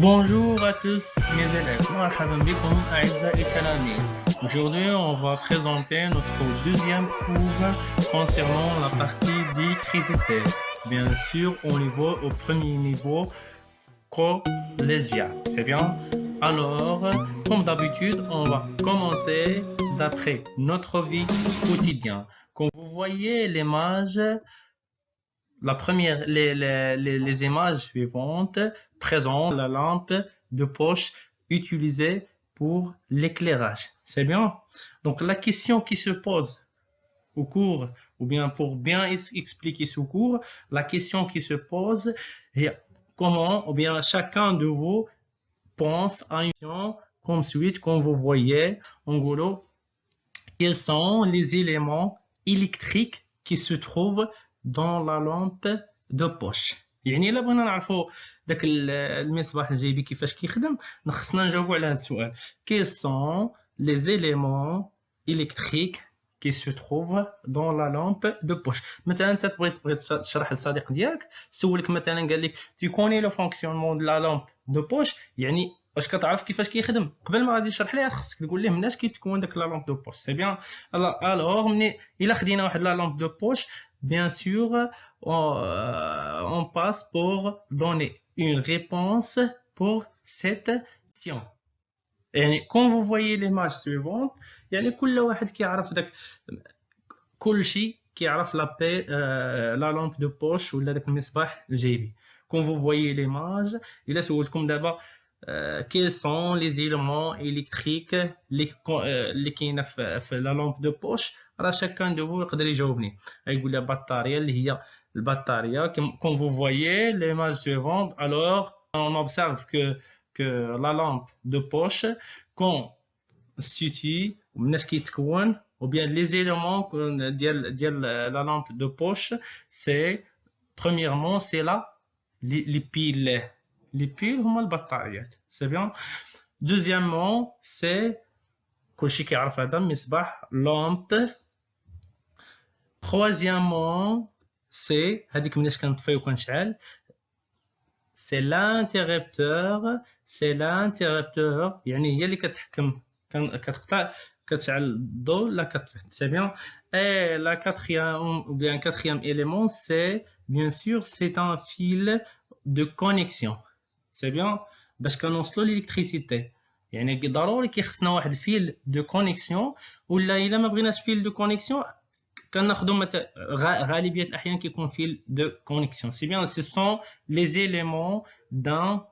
Bonjour à tous mes élèves, مرحبا بكم أعزائي التلاميذ. Aujourd'hui, on va présenter notre deuxième cours concernant la partie d'électricité. Bien sûr, au premier niveau collégien. C'est bien? Alors, comme d'habitude, on va commencer d'après notre vie quotidienne. Comme vous voyez l'image, la première, les images suivantes présentent la lampe de poche utilisée pour l'éclairage. C'est bien? Donc la question qui se pose au cours, ou bien pour bien expliquer ce cours, la question qui se pose est comment, ou bien chacun de vous pense à une question comme suite, comme vous voyez, en gros, quels sont les éléments électriques qui se trouvent dans la lampe de poche. يعني الا بغينا نعرفوا داك المصباح الجيبي كيفاش كيخدم خصنا نجاوبوا على هذا السؤال. Quels sont les éléments électriques qui se trouvent dans la lampe de poche. مثلا انت تبغي تشرح للصديق ديالك سولك مثلا قال لك tu connais le fonctionnement de la lampe de poche يعني واش كتعرف كيفاش كيخدم قبل ما غادي تشرح ليه خصك تقول ليه مناش كيتكون داك لا لامب دو بوش سي بيان alors ملي الا خدينا واحد لا لامب دو بوش bien sûr on passe pour donner une réponse pour cette question. يعني quand vous voyez l'image suivante يعني كل واحد كيعرف داك كل شيء كيعرف لا لامب دو بوش ولا داك المصباح الجيبي. quand vous voyez l'image الا سولتكم دابا quels sont les éléments électriques اللي كاينه في لا لامب دو بوش راه شاكان دو فو يقدر يجاوبني يقول لي بطاريه اللي هي البطاريه comme vous voyez l'image suivante alors on observe que la lampe de poche constitue مناش كيتكون ou bien les éléments ديال la lampe de poche c'est premièrement c'est les piles. Les piles هما البطاريات c'est bien. deuxièmement c'est كلشي كيعرف هذا مصباح lampe. troisièmement c'est هذيك مناش كنطفي وكنشعل c'est l'interrupteur يعني هي اللي كتحكم كتقطع كتشعل الضوء لا كتطفي c'est bien. et la quatrième élément c'est bien sûr c'est un fil de connexion c'est bien باش كنوصلوا l'électricité يعني ضروري كيخصنا واحد الفيل دو كونيكسيون ولا الا ما بغيناش فيل دو كونيكسيون كناخذوا غالبيه الاحيان كيكون فيل دو كونيكسيون c'est bien. ce sont les éléments d'un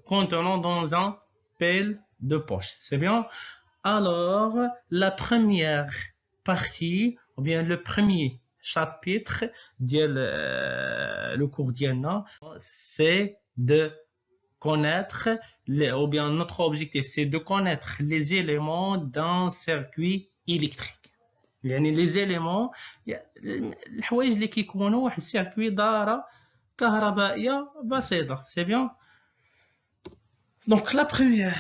contenant dans un pile de poche c'est bien. alors la première partie ou bien le premier chapitre ديال le cours ديالنا c'est de connaître ou bien notre objectif c'est de connaître les éléments d'un circuit électrique يعني les éléments الحوايج اللي كيكونوا واحد السيركوي دائره كهربائيه بسيطه c'est bien. donc la première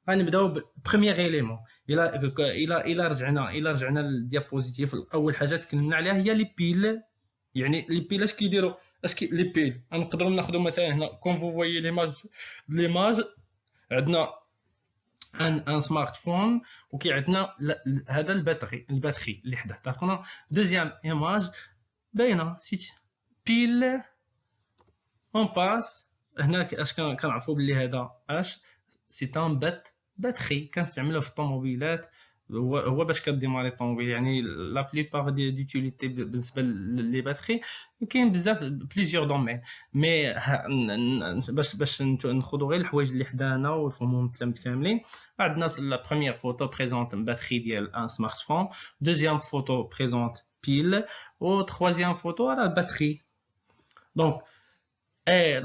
غنبداو بالبريمير ايليمون الى رجعنا للديابوزيتيف. اول حاجه تكلمنا عليها هي لي بيل يعني لي بيل اش كيديروا لي بيل نقدروا ناخذوا مثلا هنا كون فو فويي ليماج عندنا ان سمارت فون وكي عندنا هذا الباتري اللي حداه داكوغ. دوزيام ايماج باينه سيت بيل اون باس هنا اش كنعرفوا بلي هذا اش سي ان باتري كنستعملوه في الطوموبيلات هو باش كديماري الطوموبيل يعني لا بليبار ديوتيليتي بالنسبه لي باتري كاين بزاف بليزيور دومين مي باش ناخذوا غير الحوايج اللي حدانا ونفهموا التلاميذ كاملين. عندنا لا بروميير فوتو بريزونط باتري ديال ان سمارت فون. دوزيام فوتو بريزونط بيل و troisième photo la batterie. donc et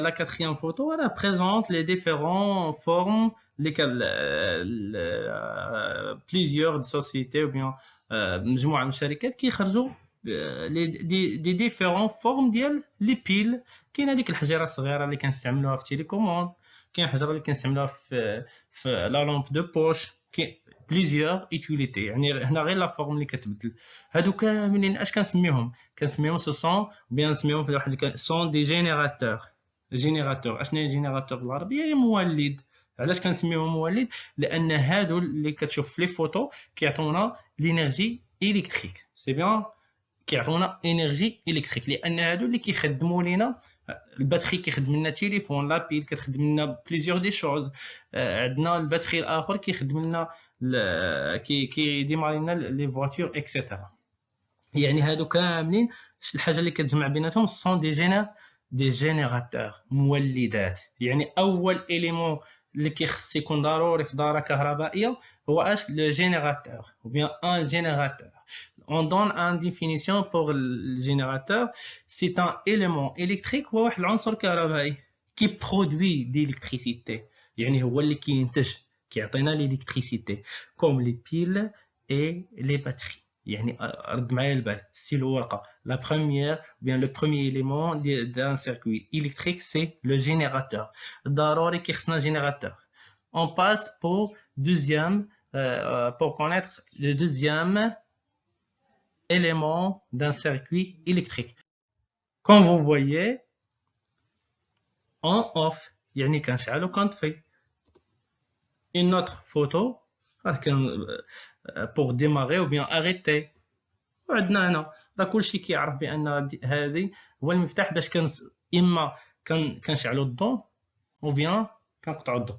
la quatrième photo elle présente les différentes formes lesquelles plusieurs sociétés ou bien مجموعة من الشركات كيخرجوا دي ديفيرون فورم ديال لي بيل. كاين هذيك الحجيره الصغيره اللي كنستعملوها في التليكوموند كاين حجره اللي كنستعملوها في لا لامب دو بوش كاين بليزيور يوتيليتي يعني هنا غير لا فورم اللي كتبدل. هادو كاملين اش كنسميهم سو سون بيان نسميهم في واحد سون دي جينيراتور جينيراتور. اشنو هي جينيراتور بالعربيه؟ هي مولد. علاش كنسميوه مولد؟ لان هادو اللي كتشوف في لي فوتو كيعطونا لينيرجي الكتريك. سي بيان، كيعطونا انرجي الكتريك، لان هادو اللي كيخدموا لينا. الباتري كيخدم لنا التليفون، لابيل كتخدم لنا بليزيور دي شوز. عندنا الباتري الاخر كيخدم لنا كيديمار لنا لي فواتور اكسيتيرا. يعني هادو كاملين الحاجه اللي كتجمع بيناتهم سون دي جينيراتور، مولدات. يعني اول اليمون اللي كيخص يكون ضروري في داره كهربائيه هو اش؟ لو جينيراتور ou bien un générateur. On donne une définition pour le générateur. C'est un élément électrique هو واحد العنصر كهربائي qui produit de l'électricité. يعني هو اللي كينتج، كيعطينا l'électricité comme les piles et les batteries. يعني رد معايا البال، ستيلو ورقه. لا بروميير بيان لو بروميير إليمون دان سيركوي إلكتريك سي لو جينيراتور. ضروري كيخصنا جينيراتور. On passe pour pour connaître le deuxième élément d'un circuit électrique. Comme vous voyez, on off يعني كنشعل وكنطفي. Une autre photo pour démarrer ou bien arrêter. وعندنا هنا راه كلشي كيعرف بان هذه هو المفتاح باش اما كنشعلوا الضوء او بيان كنقطعوا الضوء.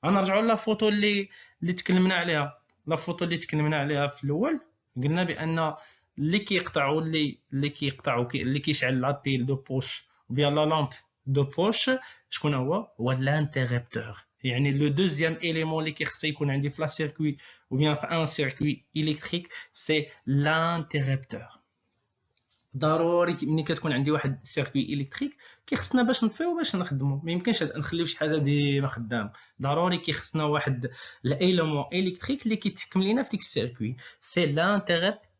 غنرجعوا لا فوتو اللي تكلمنا عليها. لا فوتو اللي تكلمنا عليها في الاول قلنا بان اللي كيقطعوا اللي كيشعل لابيل دو بوش او بيان لا لامب دو بوش، شكون هو الانتربتور. يعني لو دوزيام اليمون اللي كيخص يكون عندي في لا سيركوي ou bien في ان سيركوي الكتريك سي لانتربتور. ضروري ملي كتكون عندي واحد سيركوي الكتريك كيخصنا باش نطفيو باش نخدمو. ما يمكنش نخليو شي حاجه ديما خدام. ضروري كيخصنا واحد الاليمون الكتريك اللي كيتحكم لينا في ديك السيركوي. سي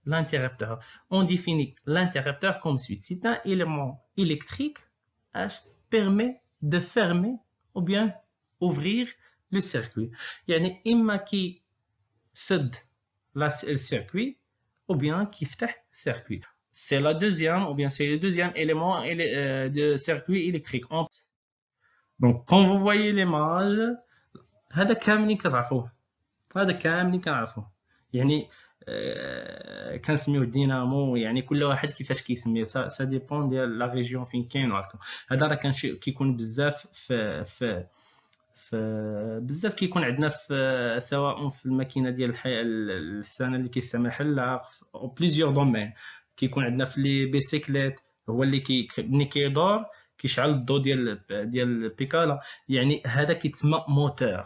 l'interrupteur. On définit l'interrupteur comme suit. C'est un élément électrique qui permet de fermer ou bien ouvrir le circuit. يعني إما كي سد السيركوي ou bien كيفتح السيركوي. C'est la deuxième ou bien c'est le deuxième élément de circuit électrique. Donc quand vous voyez l'image هذا كاملين كنعرفوه. يعني كنسميوه دينامو. يعني كل واحد كيفاش كيسميه، سا ديبون ديال لا ريجيون فين كاين. هذا راه كيكون بزاف في بزاف كيكون عندنا في سواء في الماكينه ديال الحسانه اللي كيستعمل الحلاق او بليزيور دومين. كيكون عندنا في لي بيسيكليت هو اللي ملي كيدور كيشعل الضو ديال البيكالا. يعني هذا كيتسمى موتور.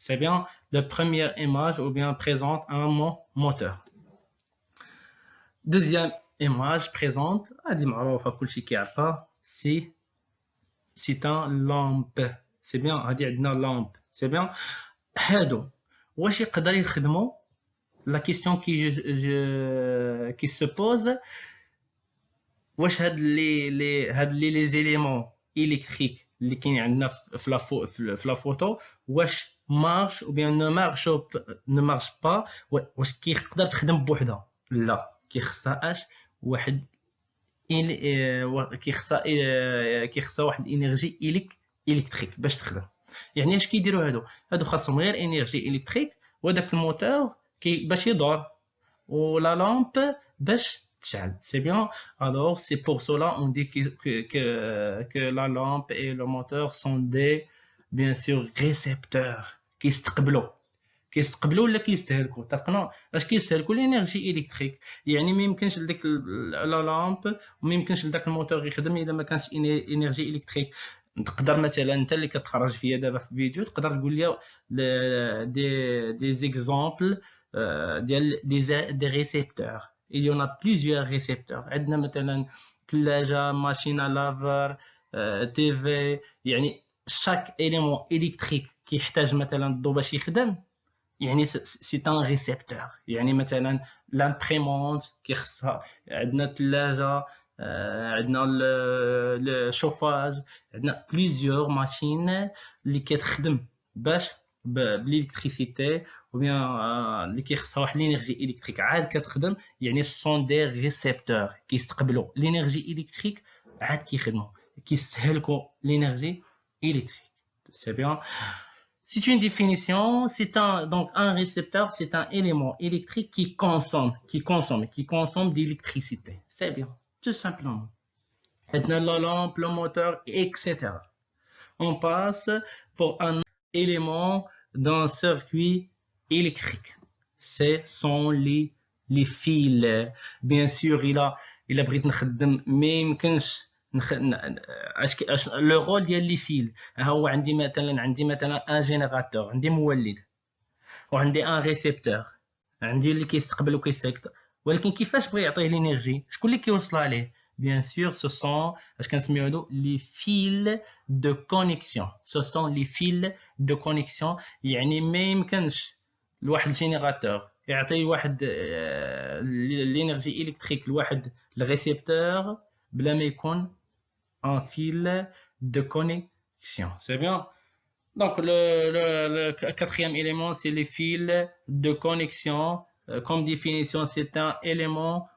C'est bien la première image ou bien présente un moteur. Deuxième image présente, هذه معروفة كلشي كيعرفها، c'est un lampe. C'est bien هذه عندنا lampe. C'est bien. هادو واش يقدر يخدموا؟ La question qui se pose، واش هاد لي زيليمون électriques اللي كاين عندنا في لا فوتو واش مارش ou bien ne marche pas؟ واش كيقدر تخدم بوحدها؟ لا، كيخصها واحد كيخصها واحد الانرجي الكتريك باش تخدم. يعني اش كيديروا هادو خاصهم غير انرجي الكتريك وداك الموتور باش يدور ولا لامب باش تشعل. C'est bien. Alors c'est pour cela on dit que la lampe et le moteur sont des bien sûr récepteurs كيستقبلوا ولا كيستهلكوا. اتفقنا اش كيستهلكوا؟ الانرجي الكتريك. يعني ما يمكنش لديك لا لامب وما يمكنش لداك الموتور يخدم الا ما كانش انرجي الكتريك. تقدر مثلا انت اللي كتفرج فيا دابا في فيديو تقدر تقول لي دي زيكزامبل ديال دي ريسيبتور. il y en a plusieurs récepteurs. عندنا مثلا ثلاجه، ماشينه لافر، تي في. يعني chaque élément électrique كيحتاج مثلا الضوء باش يخدم. يعني سي ان ريسيبتور. يعني مثلا لامبريمونت كيخصها، عندنا الثلاجه، عندنا الشوفاج، عندنا بليزيور ماشين اللي كتخدم باش بالالكتريسيتي ou bien اللي كيخصها واحد الانرجي الكتريك عاد كتخدم. يعني سون دي ريسيبتور كيستقبلوا الانرجي الكتريك عاد كيخدموا، كيستهلكوا الانرجي électrique. C'est bien. C'est une définition, donc un récepteur, c'est un élément électrique qui consomme d'électricité. C'est bien, tout simplement. Maintenant, la lampe, le moteur, etc. On passe pour un élément d'un circuit électrique. Ce sont les fils. Bien sûr, il a بغيت نخدم ما يمكنش لو رول ديال لي فيل. هو عندي مثلا ان جينيراتور، عندي مولد، وعندي ان ريسيبتور، عندي اللي كيستقبل وكيستقطب. ولكن كيفاش بغى يعطيه لينيرجي؟ شكون اللي كيوصلها ليه؟ بيان سور سو سون اش كنسميو هادو لي فيل دو كونيكسيون. سو سون لي فيل دو كونيكسيون. يعني ما يمكنش لواحد الجينيراتور يعطي واحد لينيرجي الكتريك لواحد الريسيبتور بلا ما يكون ان فيل دو كونيكسيون. سي بيان. Donc, le quatrième élément, c'est les fils de connexion. Comme définition, c'est un élément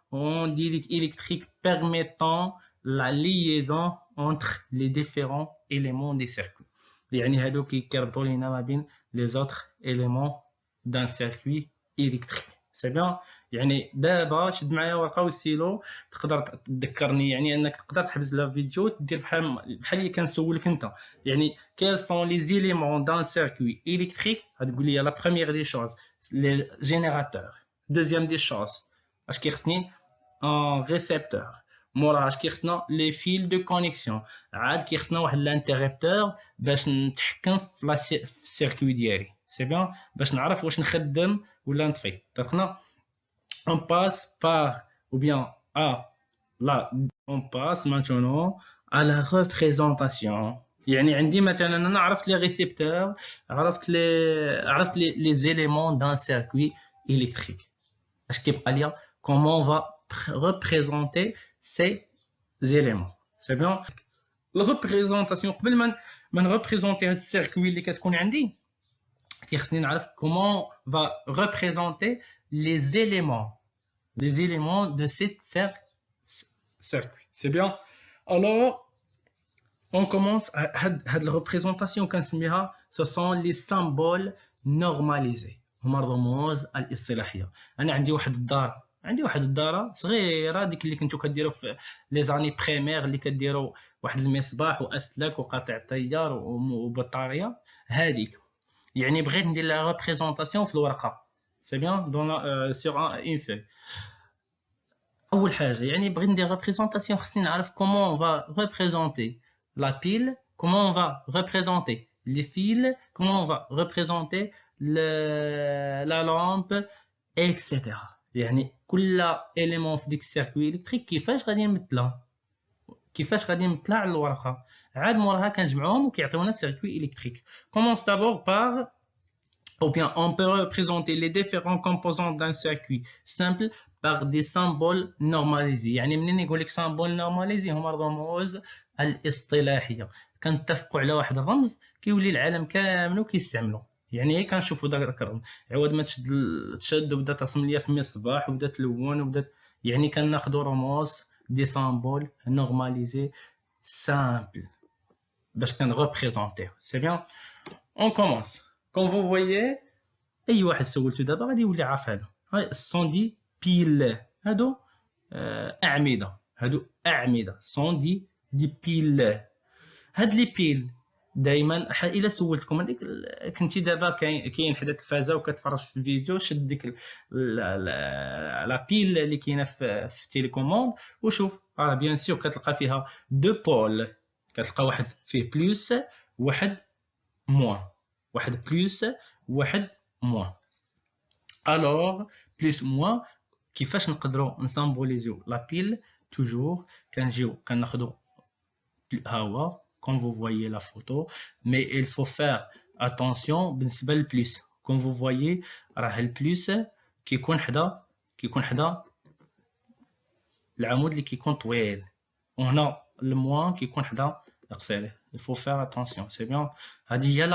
électrique permettant la liaison entre les différents éléments des circuits. يعني هادو كيربطوا لينا ما بين les autres éléments d'un circuit électrique. C'est bien. يعني دابا شد معايا ورقه وستيلو تقدر تذكرني، يعني انك تقدر تحبس لا فيديو دير بحال اللي كنسولك انت. يعني quels sont les éléments d'un circuit électrique؟ غتقول لي la première des choses les générateurs. deuxième des choses اش كيخصني un récepteur. موراها اش كيخصنا لي فيل دو كونيكسيون. عاد كيخصنا واحد الانتربتور باش نتحكم في السيركوي ديالي. سي بيان، باش نعرف واش نخدم ولا نطفي. اتفقنا. on passe par ou bien on passe maintenant à la représentation. يعني عندي مثلا انا عرفت لي ريسيبتور، عرفت les éléments d'un circuit électrique. اش كيبقى ليا؟ comment on va représenter ces éléments. c'est bien. la représentation قبل ما نريبريزونتي هاد السيركوي اللي كتكون عندي، كيخصني نعرف comment va représenter les éléments de cette circuit. C'est bien. Alors, on commence à la représentation كنسميها ce sont les symboles normalisés. هما الرموز الاصطلاحية. أنا عندي واحد الدارة صغيرة، ديك اللي كنتو كديروا في لي زاني بريمير، اللي كديروا واحد المصباح وأسلاك وقاطع طيار وبطارية. هذيك يعني بغيت ندير لا ريبريزونطاسيون في الورقة. سي بيان دون سور اون فوي. اول حاجه يعني بغيت ندير ريبريزونطاسيون، خصني نعرف كومون اون فا ريبريزونتي لا بيل، كومون اون فا ريبريزونتي لي فيل، كومون اون فا ريبريزونتي لا لامب اكسيتيرا. يعني كل اليمون في ديك السيركوي الكتريك كيفاش غادي نمثلها على الورقه. عاد موراها كنجمعوهم وكيعطيونا سيركوي الكتريك. كومونس دابور بار ou bien on peut représenter les différents composants d'un circuit simple par des symboles normalisés. يعني منين يقول لك symbole normalisé هما الرموز الاصطلاحيه. كنتفقوا على واحد الرمز كيولي العالم كامل كيستعملو. يعني هي كنشوفوا داك الرمز، عوض ما تشد وبدا ترسم ليا في مصباح وبدا تلون وبدا، يعني كناخذوا رموز دي سامبول نورماليزي سامبل باش كنريبريزونتيو. سي بيان. اون كومونس. Comme vous voyez, اي واحد سولتو دابا غادي يولي عارف هذا. سون دي بيل، هادو اعمده سون دي بيل. هاد لي بيل دائما الا سولتكم هذيك كنتي دابا كاين حدا التلفازه وكتفرج في الفيديو، شد ديك لا بيل اللي كاينه في التيليكوموند وشوف. بيان سور كتلقى فيها دو بول، كتلقى واحد فيه بلس واحد موان، واحد بلس واحد موان. الوغ بلس موان كيفاش نقدروا نسامبوليزيو لا بيل؟ توجور كنجيو كناخذوا ها هو كون فو فوايي لا فوتو، مي il faut faire attention بالنسبه للبلس. كون فو فوايي راه البلس كيكون حدا العمود اللي كيكون طويل، وهنا الموان كيكون حدا قصير. il faut faire attention. سي بيان. هذه هي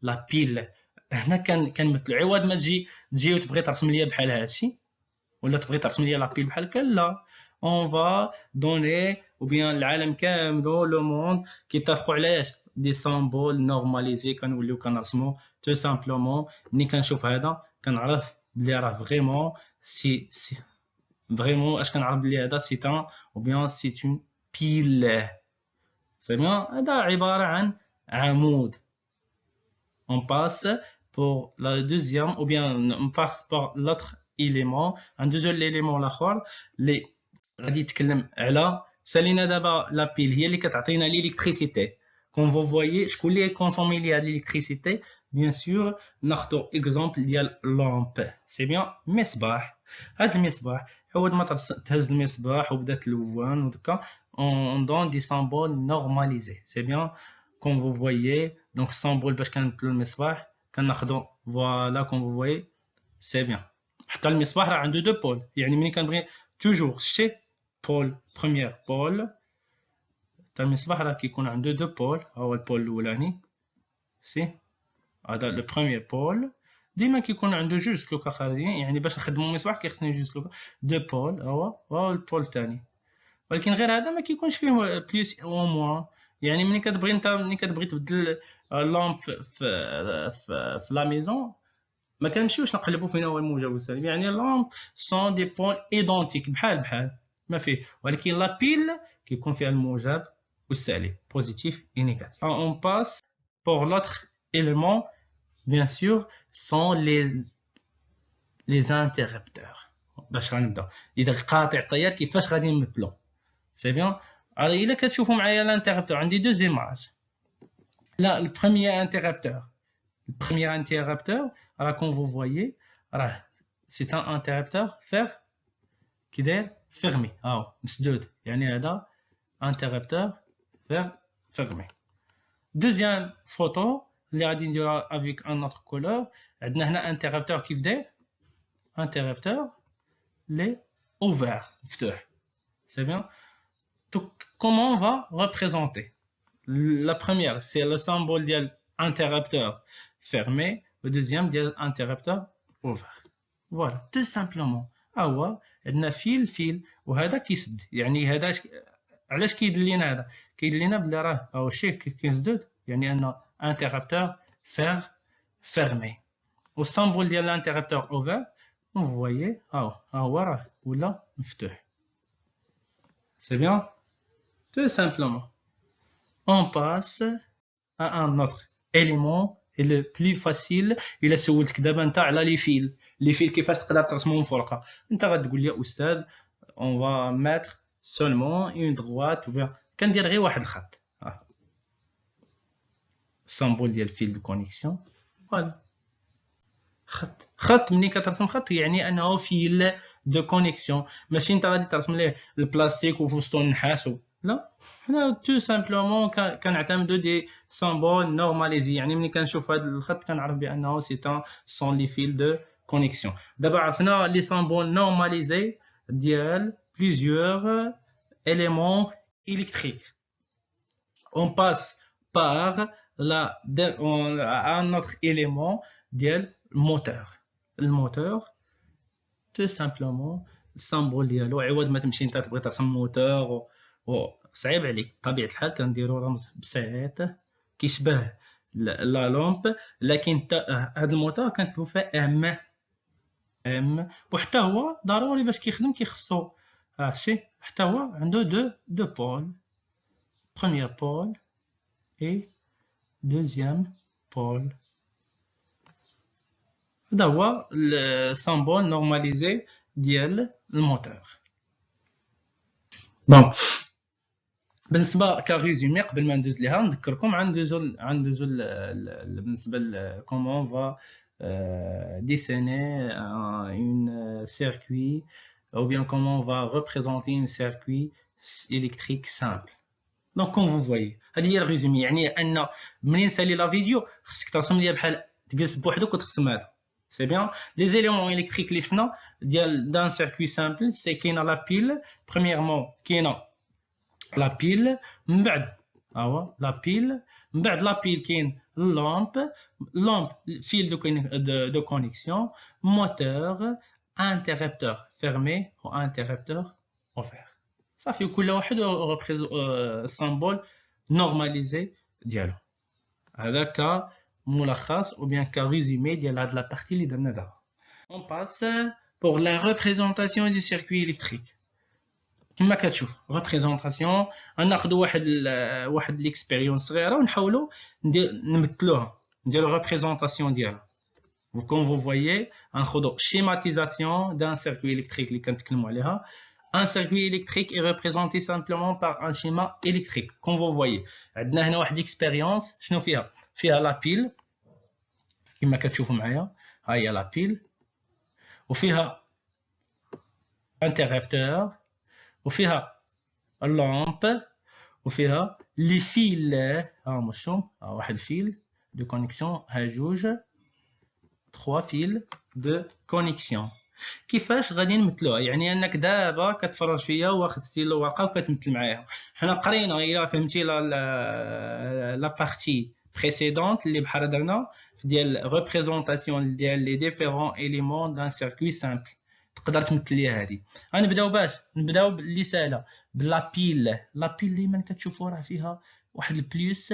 لا بيل. هنا كنمثلوا، عوض ما تجي وتبغي ترسم ليا بحال هادشي ولا تبغي ترسم ليا لا بيل بحال هكا، لا اون فا دوني او بيان العالم كامل لو موند كيتفقوا على اش؟ دي سامبول نورماليزي كنوليو كنرسمو تو سامبلومون. ملي كنشوف هذا كنعرف بلي راه سي فريمون اش كنعرف بلي هذا سي ان او بيان سي اون بيل. سي بيان هذا عبارة عن عمود. On passe pour la deuxième ou bien on passe par l'autre élément. Un deuxième élément الاخر اللي غادي يتكلم على سالينا دابا لا بيل هي اللي كتعطينا ليليكتريسيتي. كون فو فوايي شكون اللي كونسومي لي هاد ليليكتريسيتي؟ بيان سور ناخدو اكزومبل ديال لامب. سي بيان مصباح. هاد المصباح عود ما تهز المصباح وبدا تلون ودكا on donne des symboles normalisés. C'est bien comme vous voyez. Donc symbole باش كنمثلو المصباح كناخدو فوالا كوم vous voyez. C'est bien. حتى المصباح راه عنده دو بول. يعني ملي كنبغي توجور شتي بول بروميير بول تاع المصباح راه كيكون عنده دو بول. ها هو البول الاولاني سي هذا لو بروميير بول. ديما كيكون عنده جوج سلوكا خارجيين. يعني باش نخدمو المصباح كيخصني جوج سلوكا دو بول. ها هو البول الثاني. ولكن غير هذا ما كيكونش فيه بليس او موان. يعني ملي كتبغي تبدل لامب في لا ميزون ما كنمشيوش نقلبوا فين هو الموجب والسالب. يعني لامب سون دي بول ايدونتيك بحال ما فيه. ولكن لا بيل كيكون فيها الموجب والسالب بوزيتيف اي نيجاتيف. اون باس بور لوتر élément bien sûr sont les interrupteurs. باش غنبدا اذا قاطع التيار كيفاش غادي نمثلو. سي بيان. الا كتشوفوا معايا الانتربتور عندي دو زيماج. لا البروميير انتربتور راه كون فو فوايي راه سي ان انتربتور كي داير فيرمي. هاو مسدود. يعني هذا انتربتور فيرمي. دوزيام فوتو اللي غادي نديروها افيك ان اوتر كولور. عندنا هنا انتربتور كيف داير انتربتور لي اوفر مفتوح. C'est bien. Donc, comment on va représenter? La première, c'est le symbole de l'interrupteur fermé. Le deuxième, de l'interrupteur ouvert. Voilà, tout simplement. هو عندنا فيل وهذا كيسد. يعني هذا علاش كيدير لينا هذا؟ كيدير لينا بلي راه هاو الشيء كيسدد. يعني ان انترربتور fermé. والسامبول ديال الانترربتور اوفر vous voyez ها هو راه ولا مفتوح. C'est bien. Tout simplement. On passe à un autre élément et le plus facile. إلا سولتك دابا نتا على لي فيل كيفاش تقدر ترسمهم فرقة انت غتقول لي استاذ on va mettre seulement une droite ou bien كندير غير واحد الخط. السامبول ديال فيل دو كونيكسيون. فوالا خط ملي كترسم خط يعني انه فيل دو كونيكسيون. ماشي انت غادي ترسم ليه البلاستيك وفي وسطو النحاس لا. حنا تو سامبلومون كنعتمدوا دي سامبول نورماليزي. يعني ملي كنشوف هذا الخط كنعرف بانه سي ان سون لي فيل دو كونيكسيون. دابا عرفنا لي سامبول نورماليزي ديال بليزيور éléments électriques. On passe par un autre élément ديال الموتور. tout simplement السامبول ديالو عوض ما تمشي انت تبغي ترسم موتور صعيب عليك بطبيعه الحال كنديروا رمز بسيط كيشبه لا لامب. لكن هذا الموتور كنكتبوا فيه ام وحتى هو ضروري باش كيخدم كيخصو هادشي. حتى هو عنده دو بول. بروميير بول اي دوزيام بول. هذا هو السامبول نورماليزي ديال الموتور. دونك بالنسبه كريزومي قبل ما ندوز ليها نذكركم ندوزو بالنسبه كومون فا dessiner un circuit ou bien comment on va représenter un circuit électrique simple. Donc comme vous voyez هذه هي الريزومي. يعني ان منين نسالي لا فيديو خصك ترسم ليا بحال تجلس بوحدك وترسم هذا. C'est bien. Les éléments électriques اللي شفنا ديال d'un circuit simple c'est كاينه لا بيل. premièrement كاينه لا بيل من بعد هو لا بيل من بعد لا بيل كاين لامب فيل دو كونيكسيون موتور انترربتور فيرمي و انترربتور اوفير. صافي كل واحد السامبول نورماليزي ديالو. هذا كملخص ou bien كريزومي ديال هاد لا بارتي اللي درنا دابا. On passe pour la représentation du circuit électrique. كما كتشوف représentation غناخذوا واحد l'expérience صغيره ونحاولوا نمثلوها نديروا représentation ديالها. Comme vous voyez, غناخذوا schématisation d'un circuit électrique اللي كنتكلموا عليها. Un circuit électrique est représenté simplement par un schéma électrique. Comme vous voyez, عندنا هنا واحد expérience شنو فيها؟ فيها لا بيل كما كتشوفوا معايا، ها هي لا بيل وفيها انتربتور وفيها اللامب وفيها لي فيل، ها هما شوم، ها واحد فيل دو كونيكسيون، ها جوج 3 فيل دو كونيكسيون. كيفاش غادي نمثلوها؟ يعني انك دابا كتفرج فيا واخد ستيلو ورقه وكتمثل معايا. حنا قرينا الا فهمتي لا بارتي بريسيدونت اللي بحال درنا ديال ريبريزونطاسيون ديال لي ديفيرون اليمون دان سيركوي سامبل، تقدر تمثل ليا هذه. غنبداو باش نبداو باللي ساهله بلا بيل. لا بيل ديما كتشوفوا راه فيها واحد البلوس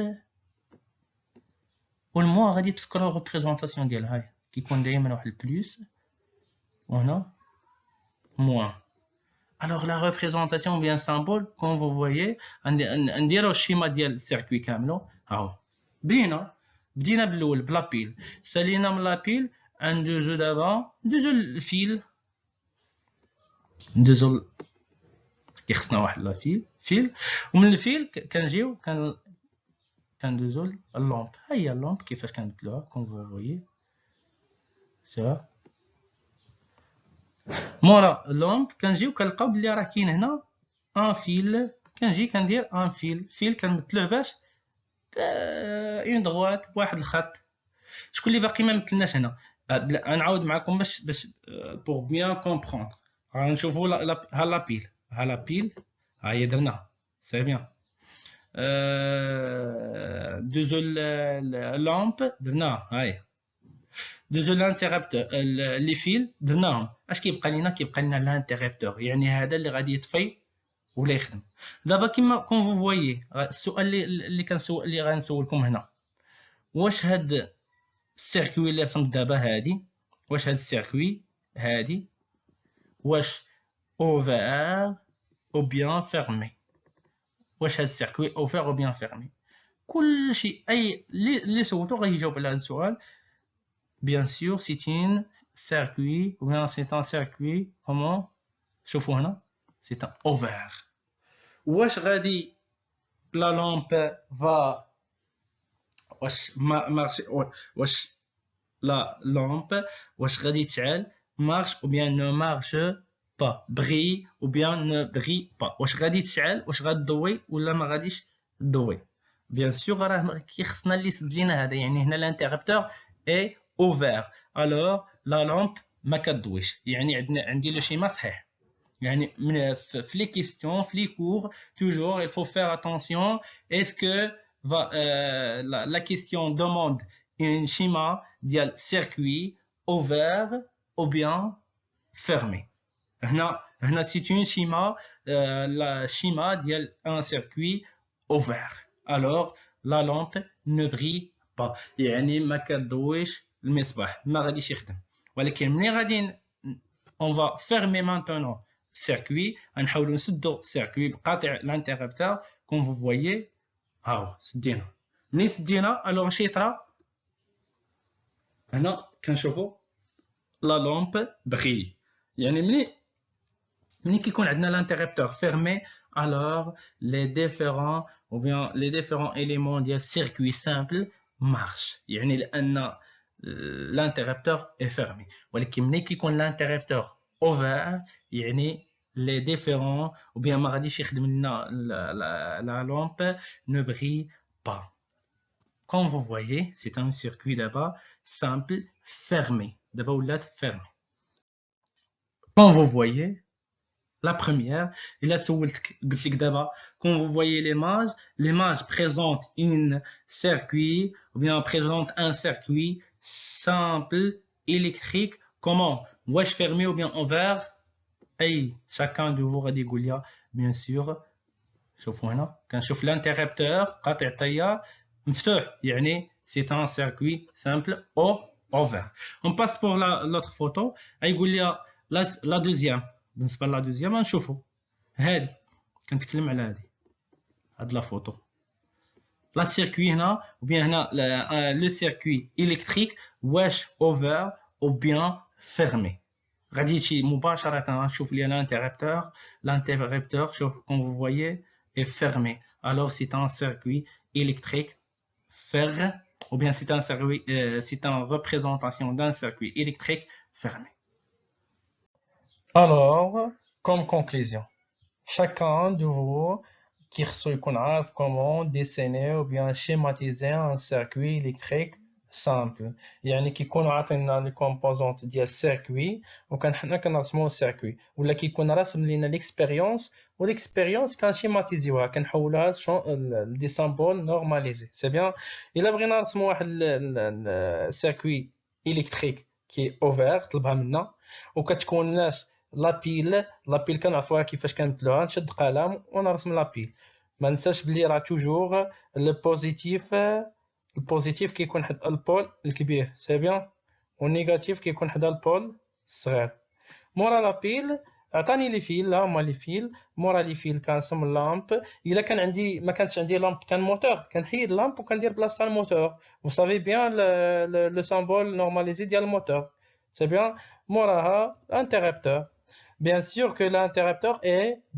والموا، غادي تفكروا ريبريزونطاسيون ديالها، هاي كيكون دائما واحد البلوس وهنا moins. Alors la représentation bien symbole, comme vous voyez, نديرو الشيما ديال السيركوي كاملو. هاو بدينا بالاول بلا بيل، سالينا من لا بيل ندوزو دابا الفيل، كيخصنا واحد لا فيل ومن الفيل كنجيو كندوزو اللومب. ها هي اللومب كيفاش كنبدلوها كوم فو فويي. سا مورا اللومب كنجيو كنلقاو بلي راه كاين هنا ان فيل، كنجي كندير ان فيل كنمثلوه باش اون دغوات بواحد الخط. شكون اللي باقي ما مثلناش هنا؟ غنعاود معكم باش بور بيان كومبروندر. غنشوفوا ها لا بيل ها هي درناها سي بيان. دوزو اللامب درناها، هاي دوزو لانتيرابتور لي فيل درناهم. اش كيبقى لنا لانتيرابتور، يعني هذا اللي غادي يطفي ولا يخدم. دابا كيما كون فو فويي السؤال اللي غنسولكم هنا، واش هاد السيركوي اللي رسمت دابا هادي، واش هاد السيركوي هادي واش اوفير او بيان فيرمي؟ واش هاد السيركوي اوفير او بيان فيرمي؟ كلشي اي اللي سولتو غيجاوب على هاد السؤال. Bien sûr, c'est un circuit, ou bien c'est un circuit, comment? شوفوا هنا c'est un ouvert. واش غادي la lampe va واش la lampe واش غادي تشعل marche ou bien ne marche pas, brille ou bien ne brille pas. واش غادي تشعل، واش غتضوي ولا ما غاديش تضوي؟ bien sûr راه كيخصنا اللي يسد لينا هذا، يعني هنا الانتربتور اي ouvert. Alors la lampe ما كتضويش، يعني عندي لو شيما صحيح. يعني في les questions في les cours toujours il faut faire attention. Est-ce que la question demande un schéma ديال circuit ouvert ou bien fermé؟ هنا c'est un schéma la schéma ديال un circuit ouvert. Alors la lampe ne brille pas، يعني ما كتضويش المصباح، ما غاديش يخدم. ولكن ملي غادي on va fermer maintenant circuit، غنحاولوا نسدوا circuit بقاطع الانتربتور. كون فو فويي هاو سدينا. ملي سدينا الوغ اش يطرا؟ هنا كنشوفوا لا لامب بغي، يعني ملي كيكون عندنا الانتربتور فيرمي alors les différents éléments ديال circuit simple marche، يعني لان l'interrupteur est fermé. ولكن ملي كيكون l'interrupteur ouvert يعني les différents ou bien ما غاديش يخدم لنا la lampe ne brille pas. Comme vous voyez, c'est un circuit là-bas simple fermé. D'abord ولات fermé. Comme vous voyez, la première, il a قلت لك دابا quand vous voyez l'image présente un circuit ou bien présente un circuit simple électrique. Comment? واش fermé ou bien ouvert؟ اي chacun de vous غادي يقول لي bien sûr. شوفوا هنا كنشوف الانتربتور قاطع التيار مفتوح يعني c'est un circuit simple au ouvert. On passe pour l'autre photo. يقول لي la deuxième. بالنسبة لا deuxième نشوفوا هذه كنتكلم على هذه لا فوتو. لا سيركوي هنا ou bien هنا le circuit électrique واش ouvert ou bien fermé. غادي تجي مباشرة نشوف لي l'interrupteur شوف comme vous voyez est fermé. Alors c'est un circuit électrique fermé ou bien c'est un circuit c'est une représentation d'un circuit électrique fermé. Alors, comme conclusion, chacun de vous qui connaît comment dessiner ou bien schématiser un circuit électrique simple. يعني كيكونوا عاطينا لي كومبوزونت ديال السيركوي وكان حنا كنرسموا السيركوي ولا كيكون راسم لينا ليكسبيريونس وليكسبيريونس كنشيماتيزيوها كنحولها لدي سامبول نورماليزي سي بيان. الا بغينا نرسموا واحد السيركوي الكتريك كي اوفر طلبها منا وكتكونناش لابيل كنعرفوها كيفاش كنمثلوها. نشد قلم ونرسم لابيل. ما ننساش بلي راه توجور البوزيتيف كيكون حدا البول الكبير سي بيان والنيجاتيف كيكون حدا البول الصغير. مورا لابيل عطاني لي فيل لا هما لي فيل. مورا لي فيل كنرسم اللامب. الا كان عندي ما كانش عندي لامب كان موتور كنحيد اللامب وكندير بلاصتها الموتور. vous savez bien le symbole normalisé ديال الموتور سي بيان. موراها interrupteur. Bien sûr que l'interrupteur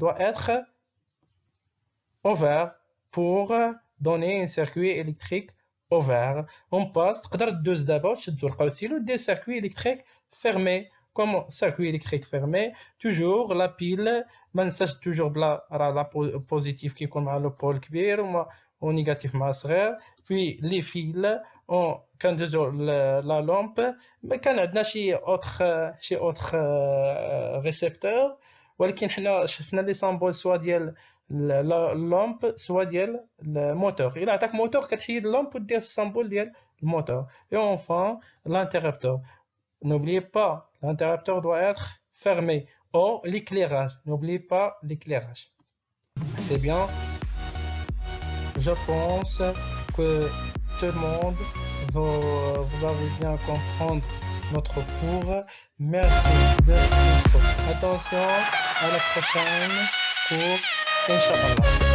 doit être ouvert pour donner un circuit électrique ouvert. On passe, تقدر تدوز دابا وتشد تلقاو ستيلو دير circuit électrique fermé. Comme circuit électrique fermé, toujours la pile, ما ننساش toujours بلا راه لا بوزيتيف كيكون مع لو بول كبير ونيجاتيف مع صغير. puis les fils كندوزو لا لامب. كان عندنا شي اوتر ريسبتور ولكن حنا شفنا لي سامبول سوا ديال اللامب سوا ديال الموتور. الا عطاك موتور كتحيد اللامب ودير السامبول ديال الموتور. et enfin l'interrupteur. N'oubliez pas, l'interrupteur doit être fermé. Oh, l'éclairage. N'oubliez pas l'éclairage. C'est bien. Je pense que tout le monde, vous avez bien comprendre notre cours. Merci de votre attention. À la prochaine cours. Inch'Allah.